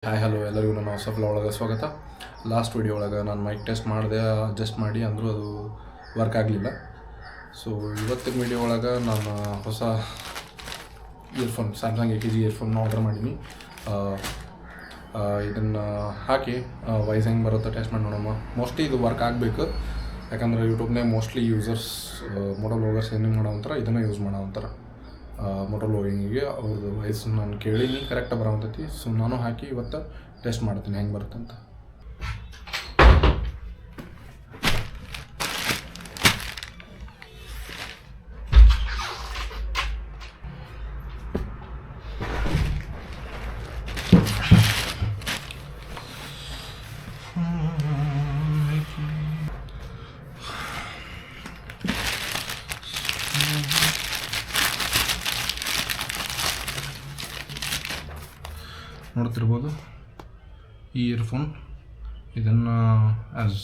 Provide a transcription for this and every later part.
Hi hello ಎಲ್ಲರಿಗೂ ನನ್ನ ಹೊಸ ಒಳಗೆ ಸ್ವಾಗತ. ಲಾಸ್ಟ್ ವಿಡಿಯೋ ಒಳಗೆ ನಾನು ಮೈಕ್ ಟೆಸ್ಟ್ ಮಾಡಿದೆ, ಅಡ್ಜಸ್ಟ್ ಮಾಡಿ ಅಂದರೂ ಅದು ವರ್ಕ್ ಆಗಲಿಲ್ಲ. ಸೊ ಇವತ್ತಿನ ವಿಡಿಯೋ ಒಳಗೆ ನಾನು ಹೊಸ earphone Samsung AKG earphone order ಮಾಡೀನಿ. ಇದನ್ನು ಹಾಕಿ ವಾಯ್ಸ್ ಹೆಂಗೆ ಬರುತ್ತೆ ಟೆಸ್ಟ್ ಮಾಡಿ ನೋಡೋಣ. ಮೋಸ್ಟ್ಲಿ ಇದು ವರ್ಕ್ ಆಗಬೇಕು, ಯಾಕಂದರೆ ಯೂಟ್ಯೂಬ್ನಾಗ ಮೋಸ್ಟ್ಲಿ ಯೂಸರ್ಸ್ ಮೊಡಲ್ ವ್ಲಾಗರ್ಸ್ ಏನೇನು ಮಾಡೋ ಒಂಥರ ಇದನ್ನು ಯೂಸ್ ಮಾಡೋ ಒಂಥರ ಮೊಡಲ್ ವ್ಲಾಗಿಂಗಿಗೆ ಅವ್ರದ್ದು ವಾಯ್ಸ್ ನಾನು ಕೇಳೀನಿ, ಕರೆಕ್ಟಾಗಿ ಬರೋಂತೈತಿ. ಸೊ ನಾನು ಹಾಕಿ ಇವತ್ತು ಟೆಸ್ಟ್ ಮಾಡ್ತೀನಿ ಹೆಂಗೆ ಬರುತ್ತಂತ. ನೋಡ್ತಿರ್ಬೋದು ಈ ಇಯರ್ಫೋನ್, ಇದನ್ನು ಆ್ಯಸ್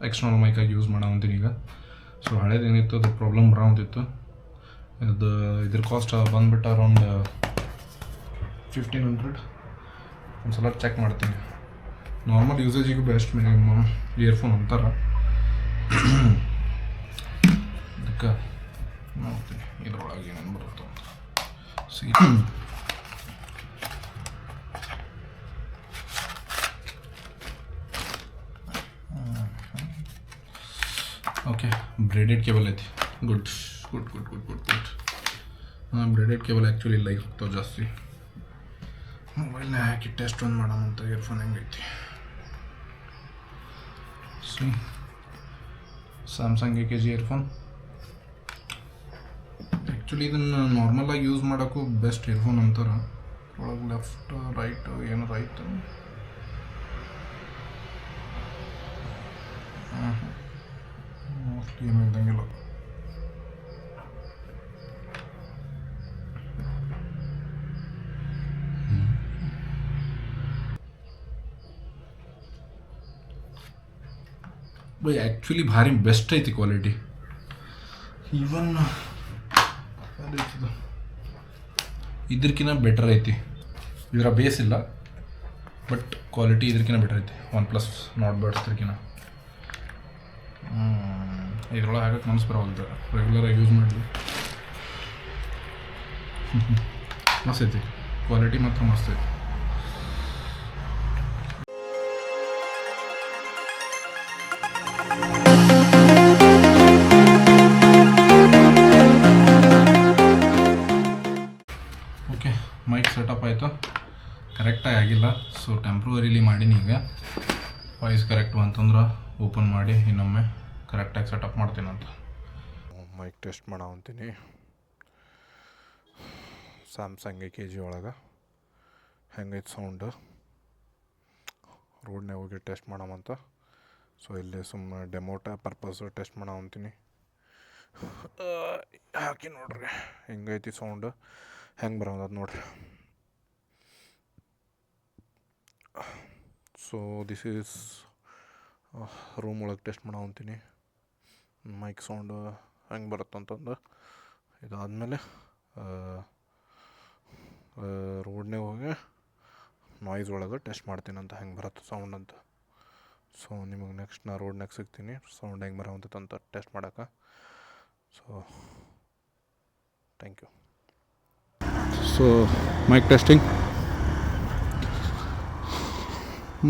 ಎಕ್ಸ್ಟರ್ನಲ್ ಮೈಕಾಗಿ ಯೂಸ್ ಮಾಡೋಂತೀನಿ ಈಗ. ಸೊ ಹಳೇದೇನಿತ್ತು ಅದು ಪ್ರಾಬ್ಲಮ್ ಬರೋಂತಿತ್ತು. ಇದ್ರ ಕಾಸ್ಟ್ ಬಂದುಬಿಟ್ಟು ಅರೌಂಡ್ 1500. ಒಂದು ಸಲ ಚೆಕ್ ಮಾಡ್ತೀನಿ. ನಾರ್ಮಲ್ ಯೂಸೇಜಿಗೂ ಬೆಸ್ಟ್ ಮಿನಿಮಮ್ ಇಯರ್ಫೋನ್ ಅಂತಾರೆ. ಅದಕ್ಕೆ ನೋಡ್ತೀನಿ ಇದ್ರೊಳಗೆ ಏನೇನು ಬರುತ್ತೆ ಅಂತ. ಓಕೆ, ಬ್ರೇಡೆಡ್ ಕೇಬಲ್ ಐತಿ. Good. Braided cable actually like ಹೋಗ್ತಾವೆ ಜಾಸ್ತಿ. ಮೊಬೈಲ್ನ ಹಾಕಿ ಟೆಸ್ಟ್ ಒಂದು ಮಾಡೋಣಂತ ಇಯರ್ಫೋನ್ ಹೆಂಗೈತಿ. Samsung AKG earphone. ಆ್ಯಕ್ಚುಲಿ ಇದನ್ನು ನಾರ್ಮಲಾಗಿ ಯೂಸ್ ಮಾಡೋಕ್ಕೂ ಬೆಸ್ಟ್ ಇಯರ್ಫೋನ್ ಅಂತಾರೆ. ಒಳಗೆ ಲೆಫ್ಟ್ ರೈಟ್ ಏನು ರೈಟ್ ಮೋಸ್ಟ್ಲಿ ಏನೂ ಇದ್ದಂಗಿಲ್ಲ. ಬೈ ಆ್ಯಕ್ಚುಲಿ ಭಾರಿ ಬೆಸ್ಟ್ ಐತಿ ಕ್ವಾಲಿಟಿ. ಈವನ್ ಇದ್ರಕಿನ್ನ ಬೆಟರ್ ಐತಿ. ಇದರ ಬೇಸ್ ಇಲ್ಲ, ಬಟ್ ಕ್ವಾಲಿಟಿ ಇದ್ರಕಿನ್ನ ಬೆಟರ್ ಐತಿ. OnePlus ನಾಟ್ ಬಡ್ಸ್ದ್ರಕಿನ್ನ. ಇದ್ರೊಳಗೆ ಹಾಕಕ್ಕೆ ಮನಸ್ಸು ಬರೋಲ್ದು, ರೆಗ್ಯುಲರಾಗಿ ಯೂಸ್ ಮಾಡಲಿ. ಮಸ್ತ್ ಐತಿ, ಕ್ವಾಲಿಟಿ ಮಾತ್ರ ಮಸ್ತ್ ಐತಿ. ಓಕೆ, ಮೈಕ್ ಸೆಟಪ್ ಆಯಿತು. ಕರೆಕ್ಟಾಗಿ ಆಗಿಲ್ಲ, ಸೊ ಟೆಂಪ್ರವರಿಲಿ ಮಾಡೀನಿ. ಈಗ ವಾಯ್ಸ್ ಕರೆಕ್ಟ್ ಅಂತಂದ್ರೆ ಓಪನ್ ಮಾಡಿ ಇನ್ನೊಮ್ಮೆ ಕರೆಕ್ಟಾಗಿ ಸೆಟಪ್ ಮಾಡ್ತೀನಂತ. ಮೈಕ್ ಟೆಸ್ಟ್ ಮಾಡಂತೀನಿ ಸ್ಯಾಮ್ಸಂಗ್ AKG ಒಳಗೆ. ಹೆಂಗೈತೆ ಸೌಂಡು ರೋಡ್ನಾಗ ಹೋಗಿ ಟೆಸ್ಟ್ ಮಾಡಮಂತ. ಸೊ ಇಲ್ಲಿ ಸುಮ್ಮನೆ ಡೆಮೋಟ ಪರ್ಪಸ್ ಟೆಸ್ಟ್ ಮಾಡಂತೀನಿ. ಹಾಕಿ ನೋಡ್ರಿ ಹೆಂಗೈತಿ ಸೌಂಡು, ಹೆಂಗೆ ಬರೋದು ನೋಡ್ರಿ. ಸೊ ದಿಸ್ ಈಸ್ ರೂಮ್ ಒಳಗೆ ಟೆಸ್ಟ್ ಮಾಡಂತೀನಿ ಮೈಕ್ ಸೌಂಡು ಹೆಂಗೆ ಬರುತ್ತಂತಂದು. ಇದಾದಮೇಲೆ ರೋಡ್ನಾಗ ಹೋಗಿ ನಾಯ್ಸ್ ಒಳಗೆ ಟೆಸ್ಟ್ ಮಾಡ್ತೀನಿ ಅಂತ ಹೆಂಗೆ ಬರುತ್ತೆ ಸೌಂಡ್ ಅಂತ. ಸೊ ನಿಮಗೆ ನೆಕ್ಸ್ಟ್ ನಾ ರೋಡ್ನಾಗ ಸಿಗ್ತೀನಿ ಸೌಂಡ್ ಹೆಂಗೆ ಬರೋಂತಂತ ಟೆಸ್ಟ್ ಮಾಡೋಕೆ. So thank you. So mic testing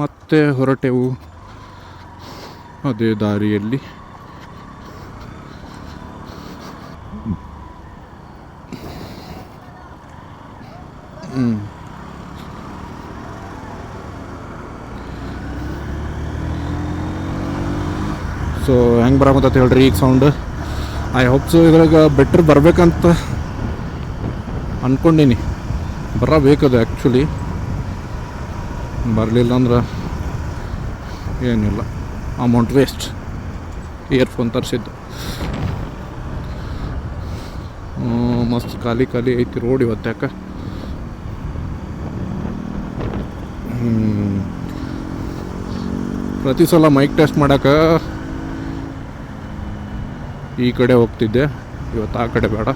ಮತ್ತೆ ಹೊರಟೆವು ಅದೇ ದಾರಿಯಲ್ಲಿ. ಸೊ ಹೆಂಗೆ ಬರೋಂತ ಹೇಳ್ರಿ ಈಗ ಸೌಂಡ್. ಐ ಹೋಪ್ ಸೊ ಇದ್ರಾಗ ಬೆಟ್ರ್ ಬರ್ಬೇಕಂತ ಅಂದ್ಕೊಂಡೀನಿ. ಬರಬೇಕದು ಆ್ಯಕ್ಚುಲಿ, ಬರಲಿಲ್ಲ ಅಂದ್ರೆ ಏನಿಲ್ಲ, ಅಮೌಂಟ್ ವೇಸ್ಟ್. ಇಯರ್ಫೋನ್ ತರಿಸಿದ್ದು ಮಸ್ತ್ ಖಾಲಿ ಐತಿ ರೋಡ್ ಇವತ್ತು. ಯಾಕೆ ಪ್ರತಿ ಸಲ ಮೈಕ್ ಟೆಸ್ಟ್ ಮಾಡೋಕೆ ಈ ಕಡೆ ಹೋಗ್ತಿದ್ದೆ, ಇವತ್ತು ಆ ಕಡೆ ಬೇಡ,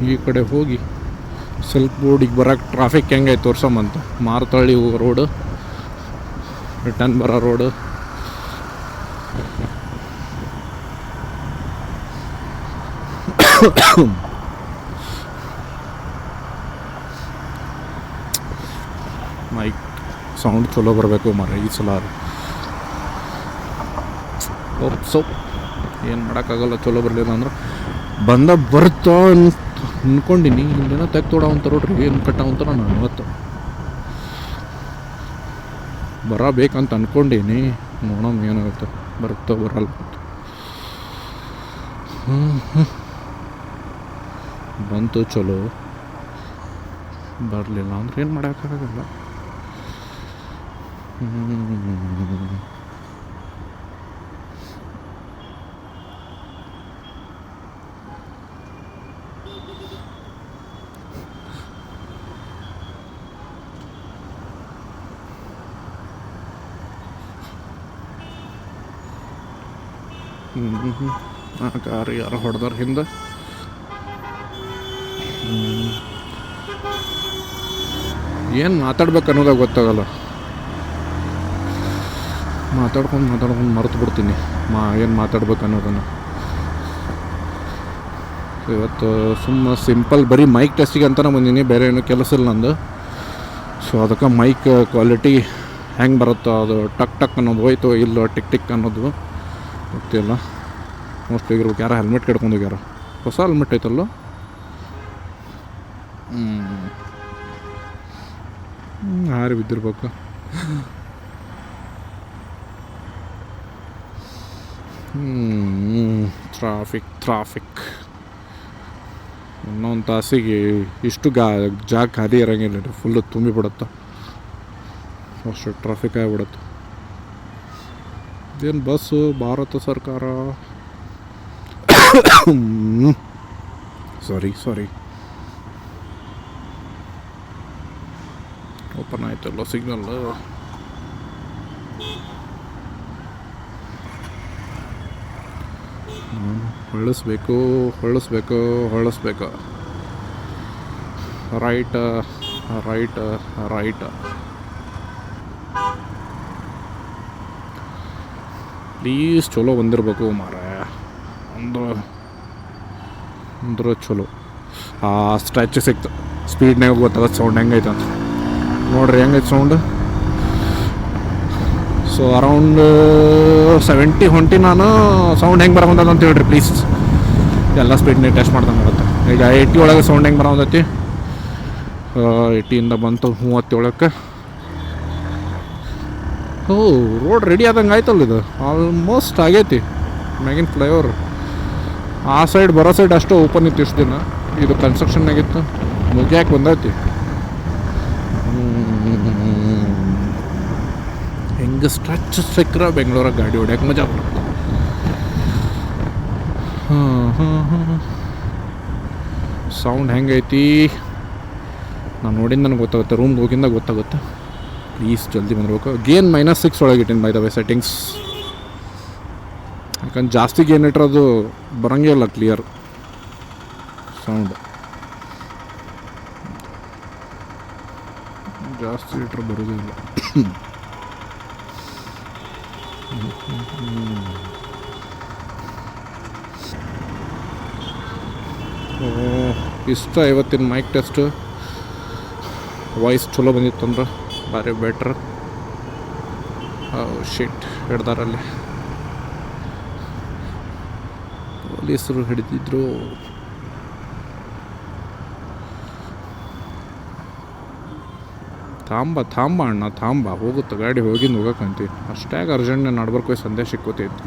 ಈ ಕಡೆ ಹೋಗಿ ಸಿಲ್ಕ್ ಬೋರ್ಡಿಗೆ ಬರೋಕ್ಕೆ ಟ್ರಾಫಿಕ್ ಹೆಂಗೈತೆ ತೋರ್ಸಮ್ಮಂತ. ಮಾರ್ತಳ್ಳಿ ಹೋಗೋ ರೋಡು, ರಿಟರ್ನ್ ಬರೋ ರೋಡು. ಮೈಕ್ ಸೌಂಡ್ ಚಲೋ ಬರಬೇಕು ಮರ ಈ ಸಲ. ಸೊ ಏನು ಮಾಡೋಕ್ಕಾಗಲ್ಲ, ಚಲೋ ಬರಲಿಲ್ಲ ಅಂದ್ರೆ ಬರುತ್ತಾ ಅನ್ಕೊಂಡಿನಿ. ಇಲ್ಲೇನೋ ತೆಗ್ತೋಡ ಅಂತ ನೋಡ್ರಿ, ಏನು ಕಟ್ಟಾವಂತಾರ ನಾನು ಇವತ್ತು ಬರಬೇಕಂತ ಅನ್ಕೊಂಡೀನಿ. ನೋಡೋಣ ಏನಾಗುತ್ತೆ, ಬರುತ್ತೋ ಬರಲ್ಲ. ಬಂತು ಚಲೋ, ಬರಲಿಲ್ಲ ಅಂದ್ರೆ ಏನು ಮಾಡೋಕ್ಕಾಗಲ್ಲ. ಆ ಕಾರು ಯಾರು ಹೊಡೆದಾರ ಹಿಂದೆ. ಏನು ಮಾತಾಡ್ಬೇಕು ಅನ್ನೋದಾಗ ಗೊತ್ತಾಗಲ್ಲ. ಮಾತಾಡ್ಕೊಂಡು ಮರೆತು ಬಿಡ್ತೀನಿ ಏನು ಮಾತಾಡ್ಬೇಕು ಅನ್ನೋದನ್ನು. ಇವತ್ತು ಸಿಂಪಲ್ ಬರೀ ಮೈಕ್ ಟೆಸ್ಟಿಗೆ ಅಂತಲೇ ಬಂದೀನಿ, ಬೇರೆ ಏನೂ ಕೆಲಸ ಇಲ್ಲ ನಂದು. ಸೊ ಅದಕ್ಕೆ ಮೈಕ್ ಕ್ವಾಲಿಟಿ ಹೆಂಗೆ ಬರುತ್ತೋ, ಅದು ಟಕ್ ಟಕ್ ಅನ್ನೋದು ಹೋಯ್ತು, ಇಲ್ಲ ಟಿಕ್ ಟಿಕ್ ಅನ್ನೋದು ಗೊತ್ತಿಲ್ಲ. ಮೋಸ್ಟ್ಲಿ ಇರ್ಬೇಕು. ಯಾರೋ ಹೆಲ್ಮೆಟ್ ಕೆಡ್ಕೊಂಡು ಹೋಗ್ಯಾರ, ಹೊಸ ಹೆಲ್ಮೆಟ್ ಐತಲ್ಲ. ಹಾರಿ ಬಿದ್ದಿರ್ಬೇಕು. ಟ್ರಾಫಿಕ್ ಇನ್ನೊಂದು ತಾಸಿಗೆ ಇಷ್ಟು ಜಾಗ ಖಾಲಿ ಇರೋಂಗಿಲ್ಲ ರೀ, ಫುಲ್ಲು ತುಂಬಿಬಿಡುತ್ತೆ, ಅಷ್ಟು ಟ್ರಾಫಿಕ್ ಆಗಿಬಿಡುತ್ತೆ. ಇದೇನು ಬಸ್ಸು ಭಾರತ ಸರ್ಕಾರ. ಸಾರಿ ಓಪನ್ ಆಯ್ತಲ್ಲ ಸಿಗ್ನಲ್. ಹೊಳಿಸ್ಬೇಕು. ರೈಟ್ ಪ್ಲೀಸ್ ಚಲೋ ಬಂದಿರಬೇಕು ಮಾರ, ಅಂದ್ರೆ ಚಲೋ. ಆ ಸ್ಟ್ರೆಚ್ ಸಿಕ್ತು, ಸ್ಪೀಡ್ನಾಗ ಗೊತ್ತಾಗತ್ತೆ ಸೌಂಡ್ ಹೆಂಗೈತೆ ಅಂತ. ನೋಡ್ರಿ ಹೆಂಗೈತೆ ಸೌಂಡ್. ಸೊ ಅರೌಂಡ್ 70 ಹೊಂಟಿ ನಾನು. ಸೌಂಡ್ ಹೆಂಗೆ ಬರೋಂಥದ್ದು ಅಂತ ಹೇಳ್ರಿ ಪ್ಲೀಸ್. ಎಲ್ಲ ಸ್ಪೀಡ್ನಾಗ ಟೆಸ್ಟ್ ಮಾಡ್ದಂಗೆ ಆಗುತ್ತೆ. ಈಗ 80 ಒಳಗೆ ಸೌಂಡ್ ಹೆಂಗೆ ಬರೋಂದೈತಿ. 80ಇಂದ ಬಂತು 37ಕ್ಕೆ. ರೋಡ್ ರೆಡಿ ಆದಂಗೆ ಆಯ್ತಲ್ಲ, ಇದು ಆಲ್ಮೋಸ್ಟ್ ಆಗೈತಿ. ಮ್ಯಾಗಿನ ಫ್ಲೈಓವರ್ ಆ ಸೈಡ್ ಬರೋ ಸೈಡ್ ಅಷ್ಟು ಓಪನ್ ಇತ್ತು ಇಷ್ಟು ದಿನ. ಇದು ಕನ್ಸ್ಟ್ರಕ್ಷನ್ನಾಗಿತ್ತು, ಮುಗಿಯಾಕೆ ಬಂದೈತಿ. ಹೆಂಗೆ ಸ್ಟ್ರೆಚ್ ಸಿಕ್ಕರೆ ಬೆಂಗಳೂರಾಗ ಗಾಡಿ ಹೊಡ್ಯಾಕೆ ಮಜಾ ಬರುತ್ತೆ. ಸೌಂಡ್ ಹೆಂಗೈತಿ ನಾನು ನೋಡಿದ ನನಗೆ ಗೊತ್ತಾಗುತ್ತೆ, ರೂಮ್ಗೆ ಹೋಗಿಂದ ಗೊತ್ತಾಗುತ್ತೆ. ಪ್ಲೀಸ್ ಜಲ್ದಿ ಬಂದಿರ್ಬೇಕು. ಗೇನ್ -6 ಒಳಗೆ ಇಟ್ಟಿನಿ ಬೈ ದ ವೇ ಸೆಟ್ಟಿಂಗ್ಸ್. ಯಾಕಂದ್ರೆ ಜಾಸ್ತಿ ಗೇನ್ ಇಟ್ಟರೆ ಅದು ಬರೋಂಗೇ ಇಲ್ಲ ಕ್ಲಿಯರ್ ಸೌಂಡ್. ಜಾಸ್ತಿ ಇಟ್ಟರೆ ಬರೋದೇ ಇಲ್ಲ. ಇಷ್ಟ ಇವತ್ತಿನ ಮೈಕ್ ಟೆಸ್ಟ್. ವಾಯ್ಸ್ ಚಲೋ ಬಂದಿತ್ತಂದ್ರೆ ಭಾರಿ ಬೆಟ್ರ್. ಶಿಟ್ ಹಿಡ್ದಾರಲ್ಲಿ ಪೊಲೀಸರು ಹಿಡಿದಿದ್ರು. ತಾಂಬ ಅಣ್ಣ ತಾಂಬ, ಹೋಗುತ್ತೆ ಗಾಡಿ ಹೋಗಿಂದ ಹೋಗಕ್ಕಂತೀವಿ. ಅಷ್ಟಾಗ ಅರ್ಜೆಂಟ್ ನಡ್ಬರ್ಕ್ ಹೋಗಿ ಸಂದೇಶ ಸಿಕ್ಕೋತೈತಿ.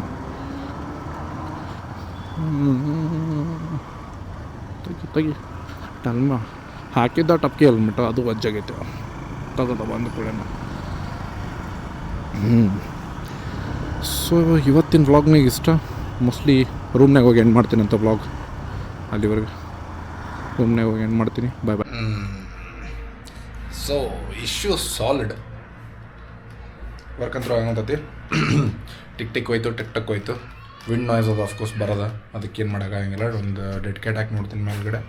ತೆಗಿ ಟಲ್ಮ ಹಾಕಿದ್ದ ಟಪ್ಕಿ ಹೆಲ್ಮೆಟ್, ಅದು ವಜ್ಜಾಗೈತೆ. ತಗೋದ ಬಂದು ಕೂಡೇನ. ಸೊ ಇವತ್ತಿನ ವ್ಲಾಗ್ನಾಗ ಇಷ್ಟ. ಮೋಸ್ಟ್ಲಿ ರೂಮ್ನಾಗ ಹೋಗಿ ಎಂಡ್ ಮಾಡ್ತೀನಿ ಅಂತ ವ್ಲಾಗ್. ಅಲ್ಲಿವರೆಗೆ ರೂಮ್ನಾಗ ಹೋಗಿ ಎಂಡ್ ಮಾಡ್ತೀನಿ. Bye. So issue solved. Work ಅಂತೂ ಆಗಂತತಿ. ಟಿಕ್ ಹೋಯ್ತು. ವಿಂಡ್ ನಾಯ್ಸ್ ಅದು ಆಫ್ಕೋರ್ಸ್ ಬರೋದ, ಅದಕ್ಕೇನು ಮಾಡೋಕ್ಕಾಗಂಗಿಲ್ಲ. ಒಂದು ಡೆಡ್ ಕ್ಯಾಟ್ ಹಾಕಿ ನೋಡ್ತೀನಿ ಮೇಲ್ಗಡೆ.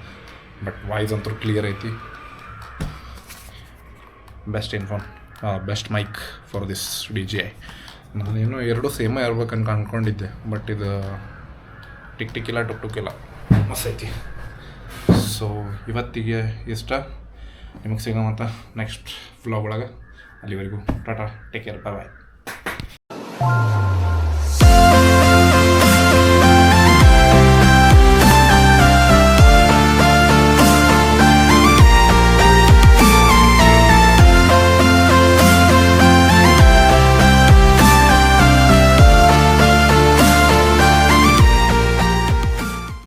ಬಟ್ ವಾಯ್ಸ್ ಅಂತೂ ಕ್ಲಿಯರ್ ಐತಿ. ಬೆಸ್ಟ್ ಇನ್ಫೋನ್, best mic for this DJI. ನಾನೇನು ಎರಡು ಸೇಮೇ ಇರ್ಬೇಕಂತ ಅಂದ್ಕೊಂಡಿದ್ದೆ, ಬಟ್ ಇದು ಟಿಕ್ ಟಿಕ್ಕಿಲ್ಲ ಟುಕ್ ಟುಕ್ಕಿಲ್ಲ ಮಸ್ತ್ ಐತಿ. ಸೊ ಇವತ್ತಿಗೆ ಇಷ್ಟ. ನಿಮಗೆ ಸಿಗೋಮಂತ ನೆಕ್ಸ್ಟ್ ವ್ಲಾಗ್ ಒಳಗೆ. ಅಲ್ಲಿವರೆಗೂ ಟಾಟಾ, ಟೇಕ್ ಕೇರ್, ಬಾಯ್ ಬಾಯ್.